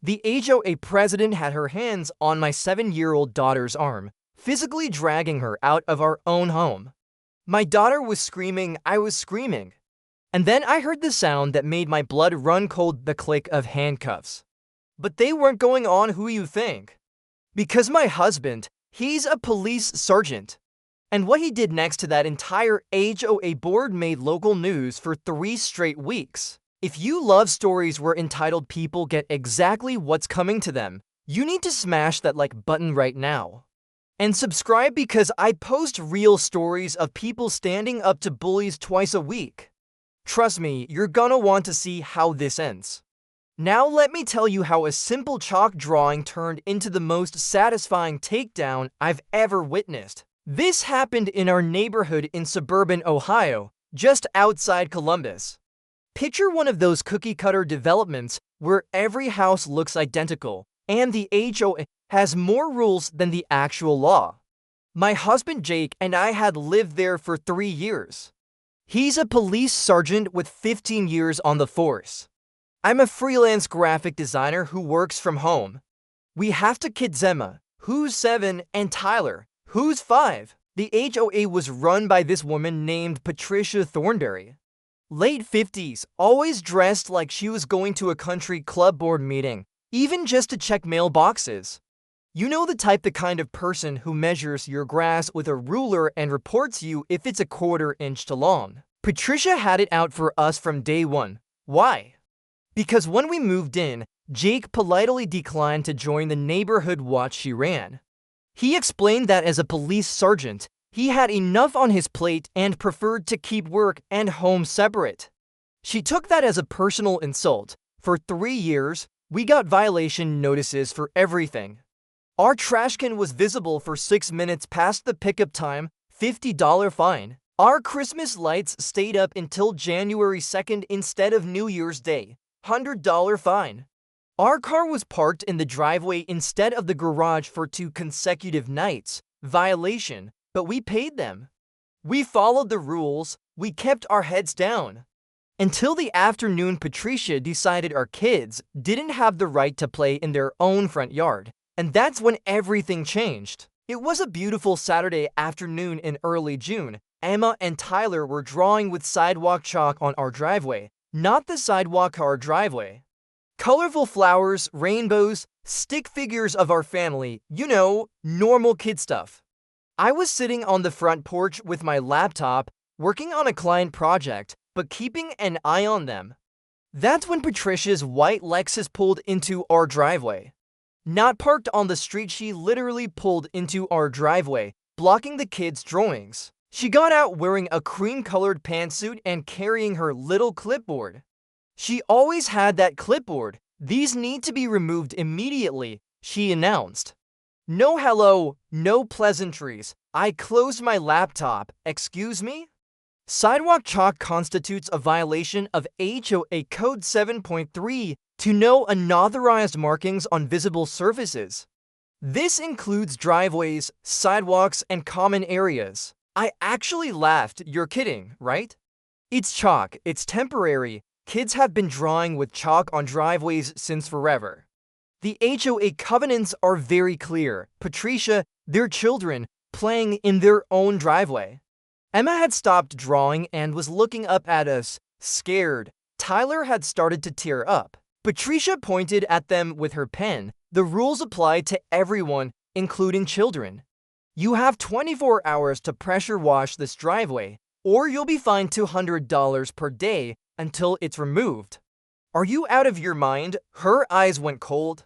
The HOA president had her hands on my 7-year-old daughter's arm, physically dragging her out of our own home. My daughter was screaming, I was screaming. And then I heard the sound that made my blood run cold, the click of handcuffs. But they weren't going on who you think. Because my husband, he's a police sergeant. And what he did next to that entire HOA board made local news for 3 straight weeks. If you love stories where entitled people get exactly what's coming to them, you need to smash that like button right now. And subscribe because I post real stories of people standing up to bullies twice a week. Trust me, you're gonna want to see how this ends. Now let me tell you how a simple chalk drawing turned into the most satisfying takedown I've ever witnessed. This happened in our neighborhood in suburban Ohio, just outside Columbus. Picture one of those cookie-cutter developments where every house looks identical, and the HOA has more rules than the actual law. My husband Jake and I had lived there for 3 years. He's a police sergeant with 15 years on the force. I'm a freelance graphic designer who works from home. We have 2 kids, Emma, who's 7, and Tyler, who's 5. The HOA was run by this woman named Patricia Thornberry. Late 50s, always dressed like she was going to a country club board meeting, even just to check mailboxes. You know the type, the kind of person who measures your grass with a ruler and reports you if it's a 1/4 inch too long. Patricia had it out for us from day one. Why? Because when we moved in, Jake politely declined to join the neighborhood watch she ran. He explained that as a police sergeant, he had enough on his plate and preferred to keep work and home separate. She took that as a personal insult. For 3 years, we got violation notices for everything. Our trash can was visible for 6 minutes past the pickup time, $50 fine. Our Christmas lights stayed up until January 2nd instead of New Year's Day, $100 fine. Our car was parked in the driveway instead of the garage for 2 consecutive nights, violation, but we paid them. We followed the rules, we kept our heads down. Until the afternoon, Patricia decided our kids didn't have the right to play in their own front yard. And that's when everything changed. It was a beautiful Saturday afternoon in early June. Emma and Tyler were drawing with sidewalk chalk on our driveway, not the sidewalk, our driveway. Colorful flowers, rainbows, stick figures of our family, you know, normal kid stuff. I was sitting on the front porch with my laptop, working on a client project, but keeping an eye on them. That's when Patricia's white Lexus pulled into our driveway. Not parked on the street, she literally pulled into our driveway, blocking the kids' drawings. She got out wearing a cream-colored pantsuit and carrying her little clipboard. She always had that clipboard. These need to be removed immediately, she announced. No hello, no pleasantries. I closed my laptop. Excuse me? Sidewalk chalk constitutes a violation of HOA Code 7.3 to no unauthorized markings on visible surfaces. This includes driveways, sidewalks, and common areas. I actually laughed. You're kidding, right? It's chalk. It's temporary. Kids have been drawing with chalk on driveways since forever. The HOA covenants are very clear. Patricia, their children, playing in their own driveway. Emma had stopped drawing and was looking up at us, scared. Tyler had started to tear up. Patricia pointed at them with her pen. The rules apply to everyone, including children. You have 24 hours to pressure wash this driveway, or you'll be fined $200 per day until it's removed. Are you out of your mind? Her eyes went cold.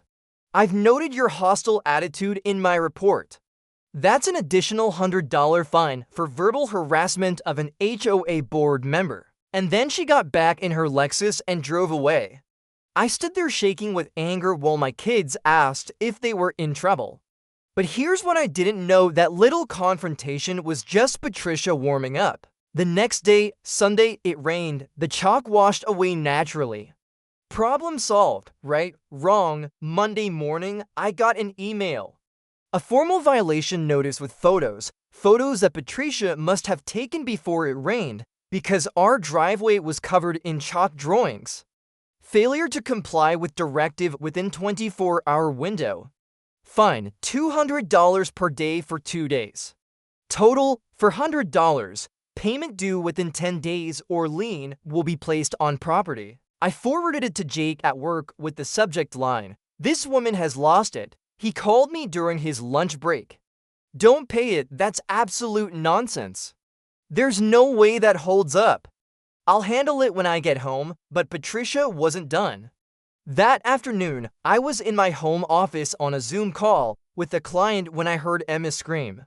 I've noted your hostile attitude in my report. That's an additional $100 fine for verbal harassment of an HOA board member. And then she got back in her Lexus and drove away. I stood there shaking with anger while my kids asked if they were in trouble. But here's what I didn't know: that little confrontation was just Patricia warming up. The next day, Sunday, it rained. The chalk washed away naturally. Problem solved, right? Wrong. Monday morning, I got an email. A formal violation notice with photos that Patricia must have taken before it rained, because our driveway was covered in chalk drawings. Failure to comply with directive within 24-hour window. Fine, $200 per day for 2 days. Total for $100. Payment due within 10 days or lien will be placed on property. I forwarded it to Jake at work with the subject line, "This woman has lost it." He called me during his lunch break. "Don't pay it, that's absolute nonsense. There's no way that holds up. I'll handle it when I get home," but Patricia wasn't done. That afternoon, I was in my home office on a Zoom call with a client when I heard Emma scream.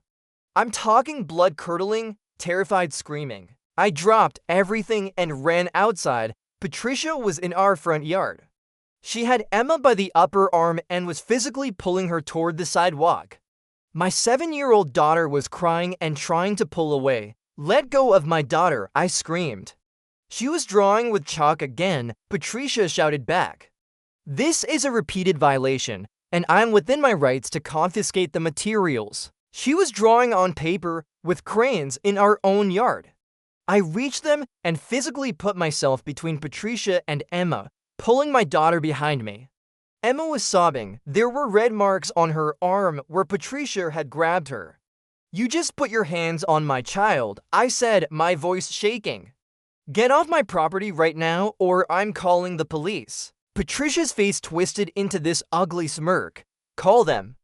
I'm talking blood-curdling, terrified screaming. I dropped everything and ran outside. Patricia was in our front yard. She had Emma by the upper arm and was physically pulling her toward the sidewalk. My 7-year-old daughter was crying and trying to pull away. "Let go of my daughter," I screamed. She was drawing with chalk again. Patricia shouted back. "This is a repeated violation, and I'm within my rights to confiscate the materials." She was drawing on paper with crayons in our own yard. I reached them and physically put myself between Patricia and Emma, pulling my daughter behind me. Emma was sobbing. There were red marks on her arm where Patricia had grabbed her. "You just put your hands on my child," I said, my voice shaking. "Get off my property right now or I'm calling the police." Patricia's face twisted into this ugly smirk. "Call them.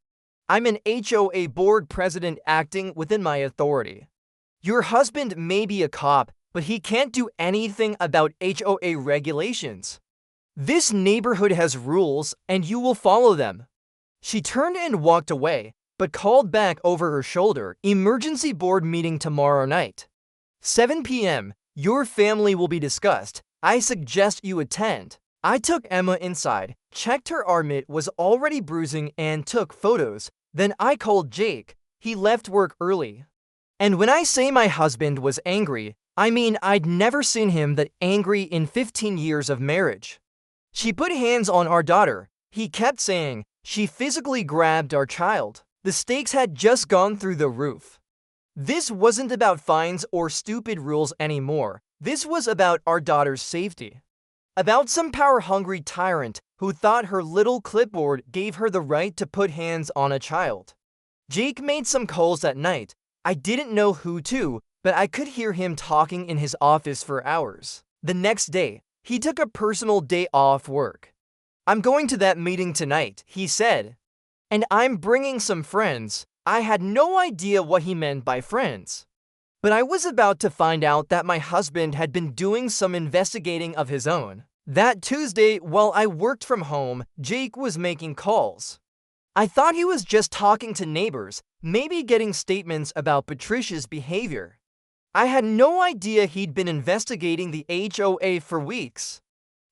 I'm an HOA board president acting within my authority. Your husband may be a cop, but he can't do anything about HOA regulations. This neighborhood has rules, and you will follow them." She turned and walked away, but called back over her shoulder, "Emergency board meeting tomorrow night. 7 p.m. Your family will be discussed. I suggest you attend." I took Emma inside, checked her armpit was already bruising, and took photos. Then I called Jake. He left work early. And when I say my husband was angry, I mean I'd never seen him that angry in 15 years of marriage. "She put hands on our daughter," he kept saying. "She physically grabbed our child." The stakes had just gone through the roof. This wasn't about fines or stupid rules anymore. This was about our daughter's safety. About some power-hungry tyrant who thought her little clipboard gave her the right to put hands on a child. Jake made some calls that night. I didn't know who to, but I could hear him talking in his office for hours. The next day, he took a personal day off work. "I'm going to that meeting tonight," he said. "And I'm bringing some friends." I had no idea what he meant by friends. But I was about to find out that my husband had been doing some investigating of his own. That Tuesday, while I worked from home, Jake was making calls. I thought he was just talking to neighbors, maybe getting statements about Patricia's behavior. I had no idea he'd been investigating the HOA for weeks.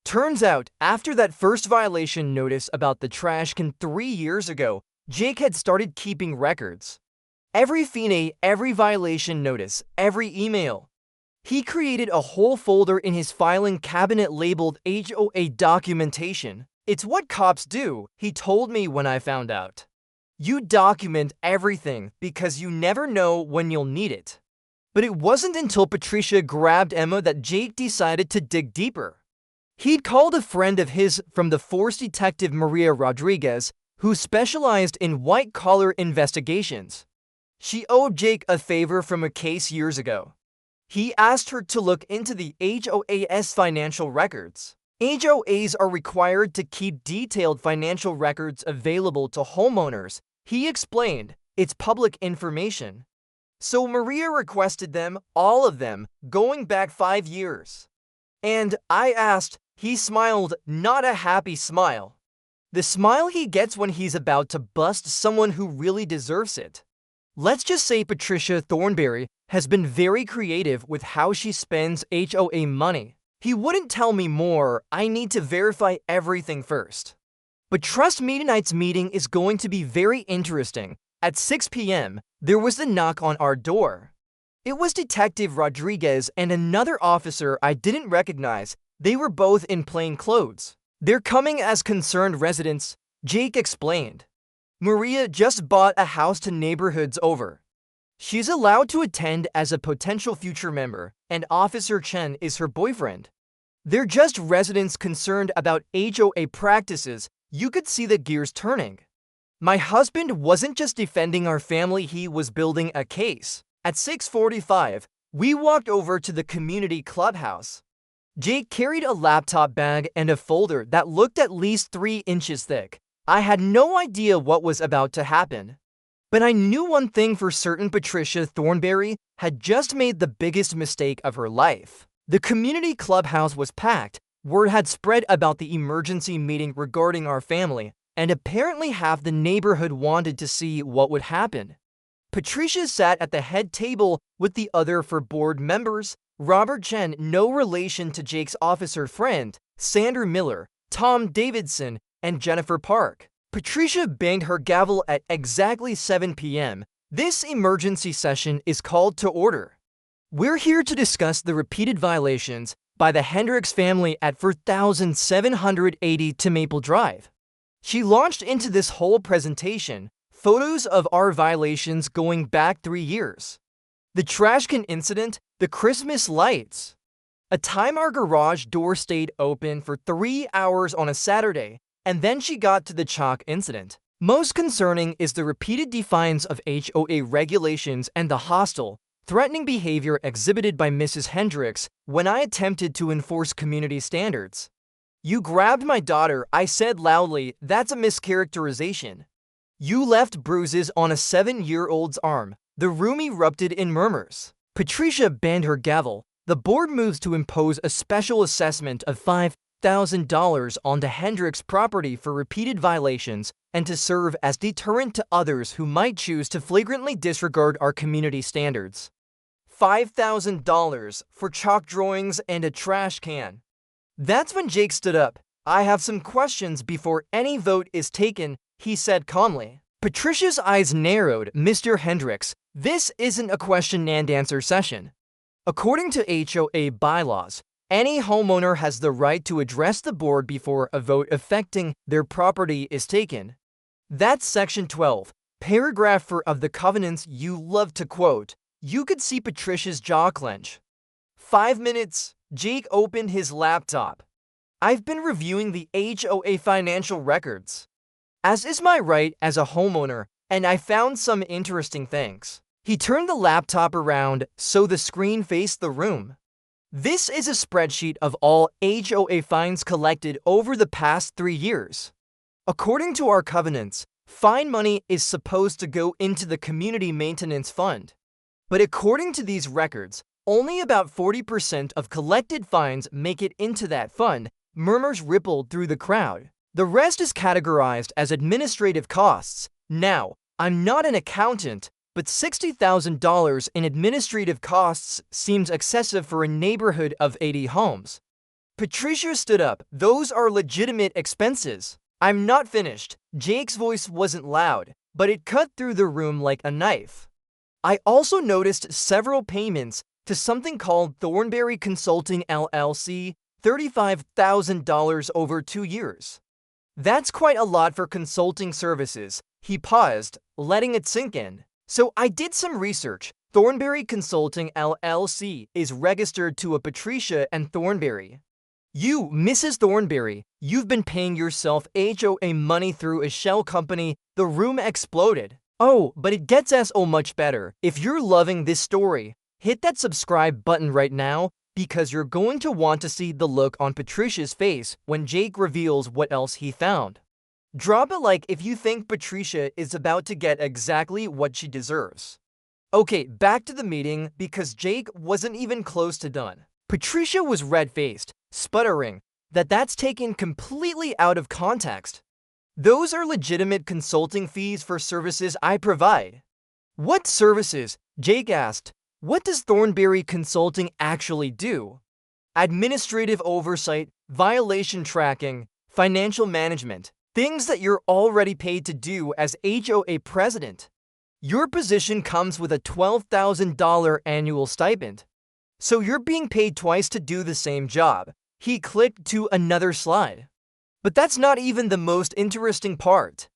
Turns out, after that first violation notice about the trash can 3 years ago, Jake had started keeping records. Every fine, every violation notice, every email. He created a whole folder in his filing cabinet labeled HOA documentation. "It's what cops do," he told me when I found out. "You document everything because you never know when you'll need it." But it wasn't until Patricia grabbed Emma that Jake decided to dig deeper. He'd called a friend of his from the force detective Maria Rodriguez, who specialized in white-collar investigations. She owed Jake a favor from a case years ago. He asked her to look into the HOA's financial records. HOAs are required to keep detailed financial records available to homeowners. He explained, "It's public information." So Maria requested them, all of them, going back 5 years. And I asked. He smiled, not a happy smile. The smile he gets when he's about to bust someone who really deserves it. Let's just say Patricia Thornberry has been very creative with how she spends HOA money. He wouldn't tell me more. I need to verify everything first. But trust me, tonight's meeting is going to be very interesting. At 6 p.m., there was a knock on our door. It was Detective Rodriguez and another officer I didn't recognize. They were both in plain clothes. "They're coming as concerned residents," Jake explained. "Maria just bought a house 2 neighborhoods over. She's allowed to attend as a potential future member, and Officer Chen is her boyfriend. They're just residents concerned about HOA practices. You could see the gears turning. My husband wasn't just defending our family, he was building a case. At 6:45, we walked over to the community clubhouse. Jake carried a laptop bag and a folder that looked at least 3 inches thick. I had no idea what was about to happen. But I knew one thing for certain: Patricia Thornberry had just made the biggest mistake of her life. The community clubhouse was packed. Word had spread about the emergency meeting regarding our family, and apparently half the neighborhood wanted to see what would happen. Patricia sat at the head table with the other 4 board members: Robert Chen, no relation to Jake's officer friend, Sandra Miller, Tom Davidson, and Jennifer Park. Patricia banged her gavel at exactly 7 p.m. This emergency session is called to order. We're here to discuss the repeated violations by the Hendricks family at 4780 Maple Drive. She launched into this whole presentation photos of our violations going back 3 years. The trash can incident, the Christmas lights, a time our garage door stayed open for 3 hours on a Saturday, and then she got to the chalk incident. Most concerning is the repeated defiance of HOA regulations and the hostile, threatening behavior exhibited by Mrs. Hendricks when I attempted to enforce community standards. "You grabbed my daughter," I said loudly. "That's a mischaracterization." "You left bruises on a 7-year-old's arm." The room erupted in murmurs. Patricia banged her gavel. The board moves to impose a special assessment of $5,000 on the Hendricks property for repeated violations and to serve as deterrent to others who might choose to flagrantly disregard our community standards. $5,000 for chalk drawings and a trash can. That's when Jake stood up. "I have some questions before any vote is taken," he said calmly. Patricia's eyes narrowed. "Mr. Hendricks, this isn't a question and answer session. According to HOA bylaws, any homeowner has the right to address the board before a vote affecting their property is taken. That's Section 12, Paragraph 4 of the covenants you love to quote." You could see Patricia's jaw clench. 5 minutes. Jake opened his laptop. "I've been reviewing the HOA financial records, as is my right as a homeowner, and I found some interesting things." He turned the laptop around so the screen faced the room. "This is a spreadsheet of all HOA fines collected over the past 3 years. According to our covenants, fine money is supposed to go into the community maintenance fund. But according to these records, only about 40% of collected fines make it into that fund." Murmurs rippled through the crowd. "The rest is categorized as administrative costs." Now, I'm not an accountant, but $60,000 in administrative costs seems excessive for a neighborhood of 80 homes. Patricia stood up. "Those are legitimate expenses." "I'm not finished." Jake's voice wasn't loud, but it cut through the room like a knife. "I also noticed several payments to something called Thornberry Consulting LLC, $35,000 over 2 years. That's quite a lot for consulting services." He paused, letting it sink in. "So I did some research. Thornberry Consulting LLC is registered to a Patricia and Thornberry. You, Mrs. Thornberry, you've been paying yourself HOA money through a shell company." The room exploded. "Oh, but it gets so much better. If you're loving this story, hit that subscribe button right now, because you're going to want to see the look on Patricia's face when Jake reveals what else he found. Drop a like if you think Patricia is about to get exactly what she deserves." Okay, back to the meeting, because Jake wasn't even close to done. Patricia was red-faced, sputtering that's taken completely out of context. "Those are legitimate consulting fees for services I provide." "What services?" Jake asked. "What does Thornberry Consulting actually do?" "Administrative oversight, violation tracking, financial management. Things that you're already paid to do as HOA president. Your position comes with a $12,000 annual stipend. So you're being paid twice to do the same job." He clicked to another slide. "But that's not even the most interesting part.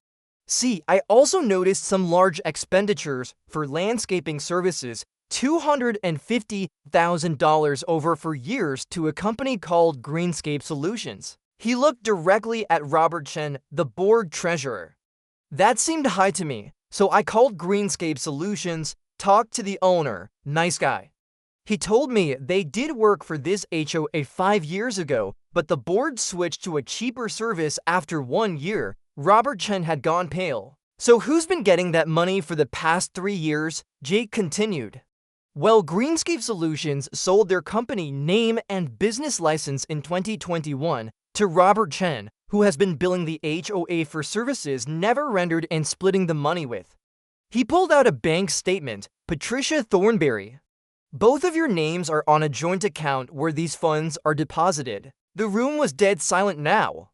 See, I also noticed some large expenditures for landscaping services $250,000 over for years to a company called Greenscape Solutions. He looked directly at Robert Chen, the board treasurer. That seemed high to me, so I called Greenscape Solutions, talked to the owner, nice guy. He told me they did work for this HOA 5 years ago, but the board switched to a cheaper service after 1 year. Robert Chen had gone pale. So who's been getting that money for the past 3 years? Jake continued. Well, Greenscape Solutions sold their company name and business license in 2021 to Robert Chen, who has been billing the HOA for services never rendered and splitting the money with. He pulled out a bank statement, Patricia Thornberry. Both of your names are on a joint account where these funds are deposited. The room was dead silent now.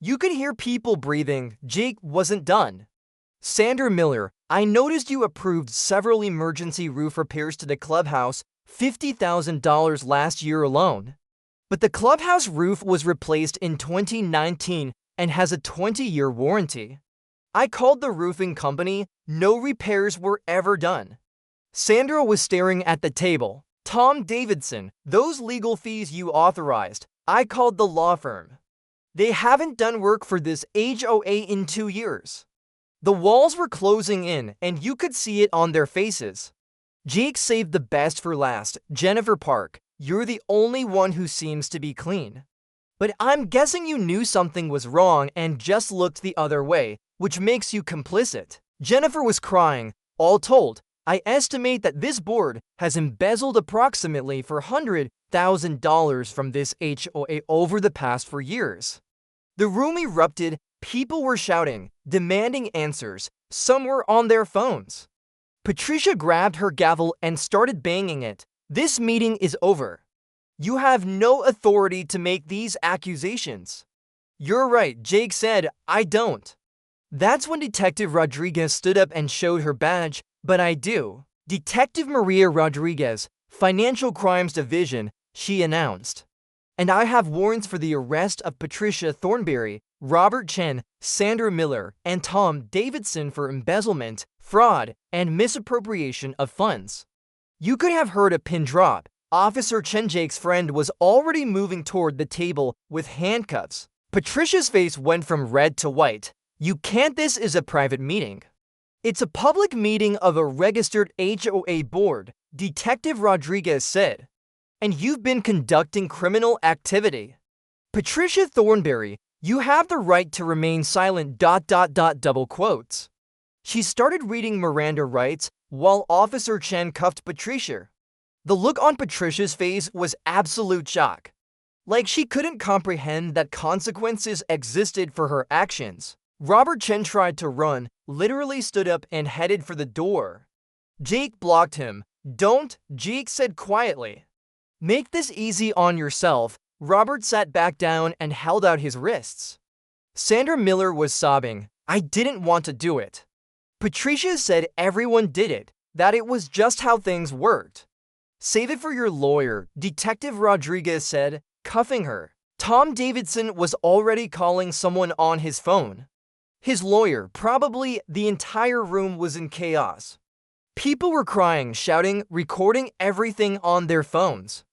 You could hear people breathing. Jake wasn't done. Sandra Miller, I noticed you approved several emergency roof repairs to the clubhouse, $50,000 last year alone. But the clubhouse roof was replaced in 2019 and has a 20-year warranty. I called the roofing company. No repairs were ever done. Sandra was staring at the table. Tom Davidson, those legal fees you authorized. I called the law firm. They haven't done work for this HOA in 2 years. The walls were closing in, and you could see it on their faces. Jake saved the best for last. Jennifer Park, you're the only one who seems to be clean. But I'm guessing you knew something was wrong and just looked the other way, which makes you complicit. Jennifer was crying. All told, I estimate that this board has embezzled approximately $400,000 from this HOA over the past 4 years. The room erupted. People were shouting, demanding answers. Some were on their phones. Patricia grabbed her gavel and started banging it. This meeting is over. You have no authority to make these accusations. You're right, Jake said. I don't. That's when Detective Rodriguez stood up and showed her badge. But I do. Detective Maria Rodriguez, Financial Crimes Division, she announced. And I have warrants for the arrest of Patricia Thornberry, Robert Chen, Sandra Miller, and Tom Davidson for embezzlement, fraud, and misappropriation of funds. You could have heard a pin drop. Officer Chen, Jake's friend, was already moving toward the table with handcuffs. Patricia's face went from red to white. You can't. This is a private meeting. It's a public meeting of a registered HOA board, Detective Rodriguez said. And you've been conducting criminal activity. Patricia Thornberry, you have the right to remain silent. Double quotes. She started reading Miranda rights while Officer Chen cuffed Patricia. The look on Patricia's face was absolute shock. Like she couldn't comprehend that consequences existed for her actions. Robert Chen tried to run, literally stood up and headed for the door. Jake blocked him. Don't, Jake said quietly. Make this easy on yourself. Robert sat back down and held out his wrists. Sandra Miller was sobbing. I didn't want to do it. Patricia said everyone did it, that it was just how things worked. Save it for your lawyer, Detective Rodriguez said, cuffing her. Tom Davidson was already calling someone on his phone. His lawyer, probably. The entire room was in chaos. People were crying, shouting, recording everything on their phones.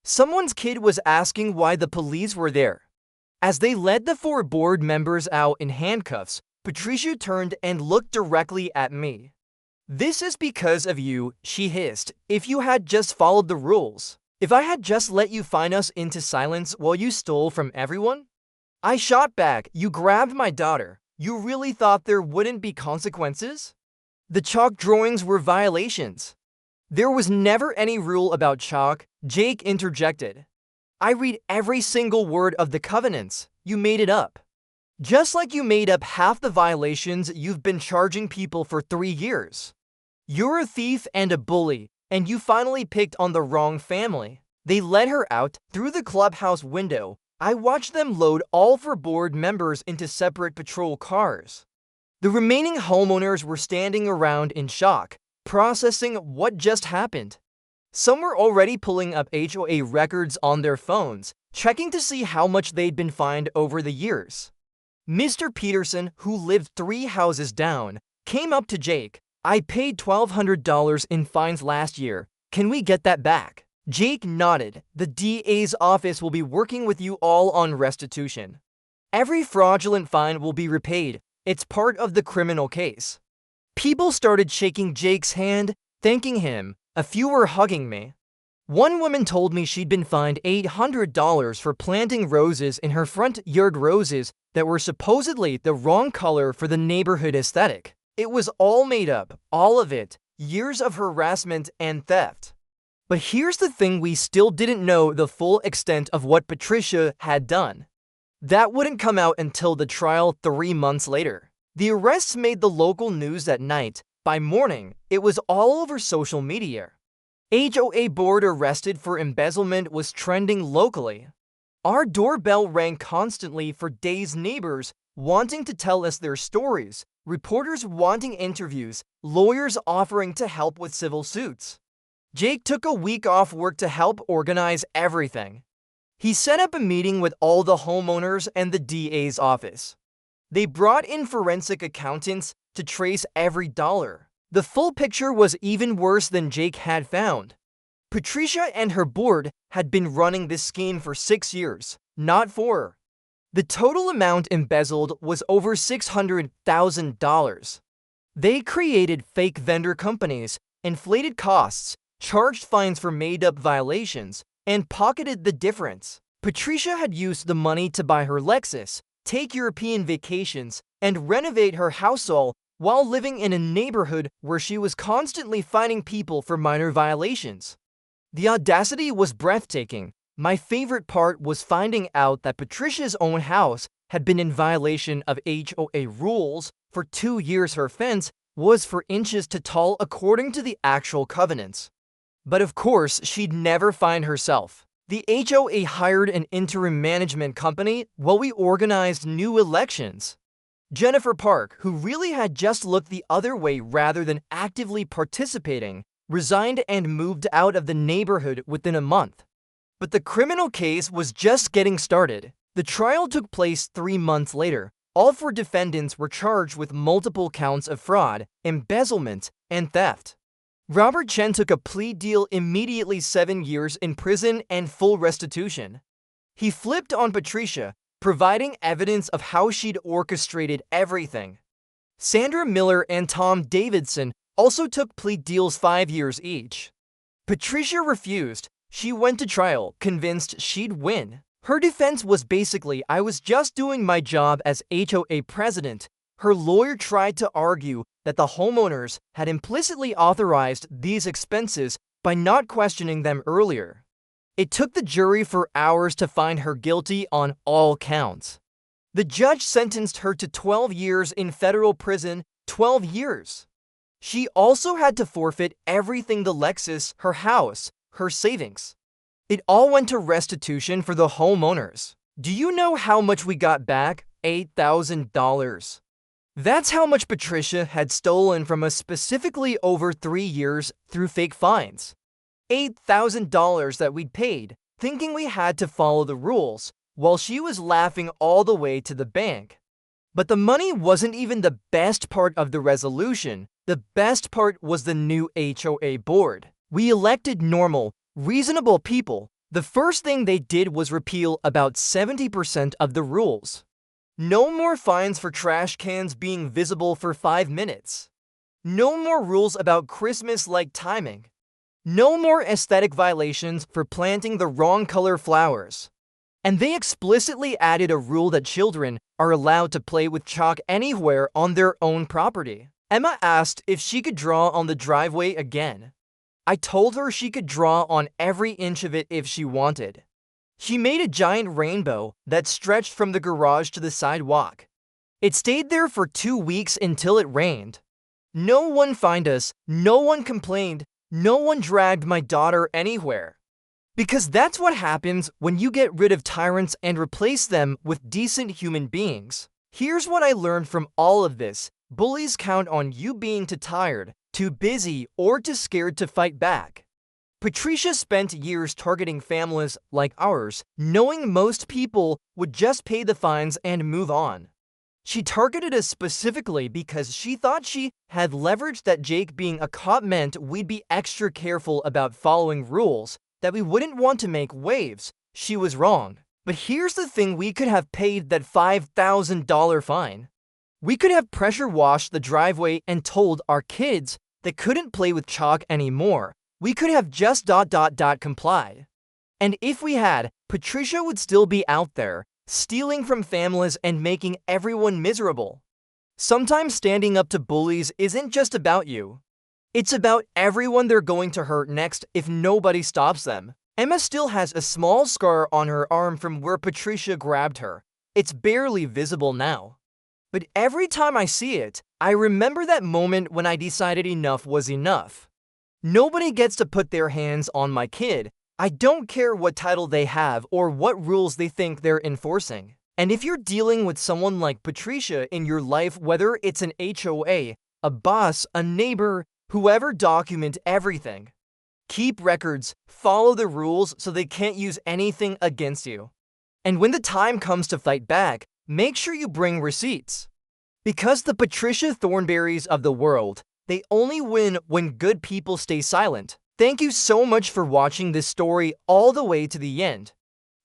Someone's kid was asking why the police were there. As they led the 4 board members out in handcuffs, Patricia turned and looked directly at me. This is because of you, she hissed. If you had just followed the rules. If I had just let you fine us into silence while you stole from everyone? I shot back. You grabbed my daughter. You really thought there wouldn't be consequences? The chalk drawings were violations. There was never any rule about chalk, Jake interjected. I read every single word of the covenants. You made it up. Just like you made up half the violations you've been charging people for 3 years. You're a thief and a bully, and you finally picked on the wrong family. They let her out through the clubhouse window. I watched them load all 4 board members into separate patrol cars. The remaining homeowners were standing around in shock, processing what just happened. Some were already pulling up HOA records on their phones, checking to see how much they'd been fined over the years. Mr. Peterson, who lived 3 houses down, came up to Jake. I paid $1,200 in fines last year. Can we get that back? Jake nodded. The DA's office will be working with you all on restitution. Every fraudulent fine will be repaid. It's part of the criminal case. People started shaking Jake's hand, thanking him. A few were hugging me. One woman told me she'd been fined $800 for planting roses in her front yard, roses that were supposedly the wrong color for the neighborhood aesthetic. It was all made up, all of it, years of harassment and theft. But here's the thing, we still didn't know the full extent of what Patricia had done. That wouldn't come out until the trial 3 months later. The arrests made the local news that night. By morning, it was all over social media. HOA board arrested for embezzlement was trending locally. Our doorbell rang constantly for days, neighbors wanting to tell us their stories, reporters wanting interviews, lawyers offering to help with civil suits. Jake took a week off work to help organize everything. He set up a meeting with all the homeowners and the DA's office. They brought in forensic accountants to trace every dollar. The full picture was even worse than Jake had found. Patricia and her board had been running this scheme for 6 years, not 4. The total amount embezzled was over $600,000. They created fake vendor companies, inflated costs, charged fines for made-up violations, and pocketed the difference. Patricia had used the money to buy her Lexus, take European vacations, and renovate her house, all while living in a neighborhood where she was constantly fining people for minor violations. The audacity was breathtaking. My favorite part was finding out that Patricia's own house had been in violation of HOA rules for 2 years. Her fence was 4 inches tall according to the actual covenants. But of course, she'd never find herself. The HOA hired an interim management company while we organized new elections. Jennifer Park, who really had just looked the other way rather than actively participating, resigned and moved out of the neighborhood within a month. But the criminal case was just getting started. The trial took place 3 months later. All 4 defendants were charged with multiple counts of fraud, embezzlement, and theft. Robert Chen took a plea deal immediately, 7 years in prison and full restitution. He flipped on Patricia, providing evidence of how she'd orchestrated everything. Sandra Miller and Tom Davidson also took plea deals, 5 years each. Patricia refused. She went to trial, convinced she'd win. Her defense was basically, I was just doing my job as HOA president. Her lawyer tried to argue that the homeowners had implicitly authorized these expenses by not questioning them earlier. It took the jury for hours to find her guilty on all counts. The judge sentenced her to 12 years in federal prison, 12 years. She also had to forfeit everything: the Lexus, her house, her savings. It all went to restitution for the homeowners. Do you know how much we got back? $8,000. That's how much Patricia had stolen from us, specifically over 3 years through fake fines. $8,000 that we'd paid, thinking we had to follow the rules, while she was laughing all the way to the bank. But the money wasn't even the best part of the resolution. The best part was the new HOA board. We elected normal, reasonable people. The first thing they did was repeal about 70% of the rules. No more fines for trash cans being visible for 5 minutes. No more rules about Christmas-like timing. No more aesthetic violations for planting the wrong color flowers. And they explicitly added a rule that children are allowed to play with chalk anywhere on their own property. Emma asked if she could draw on the driveway again. I told her she could draw on every inch of it if she wanted. She made a giant rainbow that stretched from the garage to the sidewalk. It stayed there for 2 weeks until it rained. No one fined us, no one complained, no one dragged my daughter anywhere. Because that's what happens when you get rid of tyrants and replace them with decent human beings. Here's what I learned from all of this. Bullies count on you being too tired, too busy, or too scared to fight back. Patricia spent years targeting families like ours, knowing most people would just pay the fines and move on. She targeted us specifically because she thought she had leverage that Jake being a cop meant we'd be extra careful about following rules, that we wouldn't want to make waves. She was wrong. But here's the thing, we could have paid that $5,000 fine. We could have pressure washed the driveway and told our kids they couldn't play with chalk anymore. We could have just complied. And if we had, Patricia would still be out there, stealing from families and making everyone miserable. Sometimes standing up to bullies isn't just about you. It's about everyone they're going to hurt next if nobody stops them. Emma still has a small scar on her arm from where Patricia grabbed her. It's barely visible now. But every time I see it, I remember that moment when I decided enough was enough. Nobody gets to put their hands on my kid. I don't care what title they have or what rules they think they're enforcing. And if you're dealing with someone like Patricia in your life, whether it's an HOA, a boss, a neighbor, whoever, document everything. Keep records, follow the rules so they can't use anything against you. And when the time comes to fight back, make sure you bring receipts. Because the Patricia Thornberrys of the world, they only win when good people stay silent. Thank you so much for watching this story all the way to the end.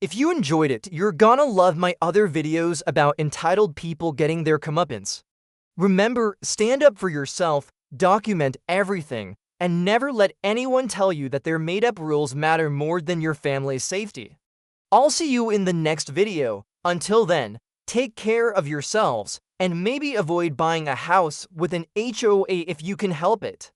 If you enjoyed it, you're gonna love my other videos about entitled people getting their comeuppance. Remember, stand up for yourself, document everything, and never let anyone tell you that their made-up rules matter more than your family's safety. I'll see you in the next video. Until then, take care of yourselves, and maybe avoid buying a house with an HOA if you can help it.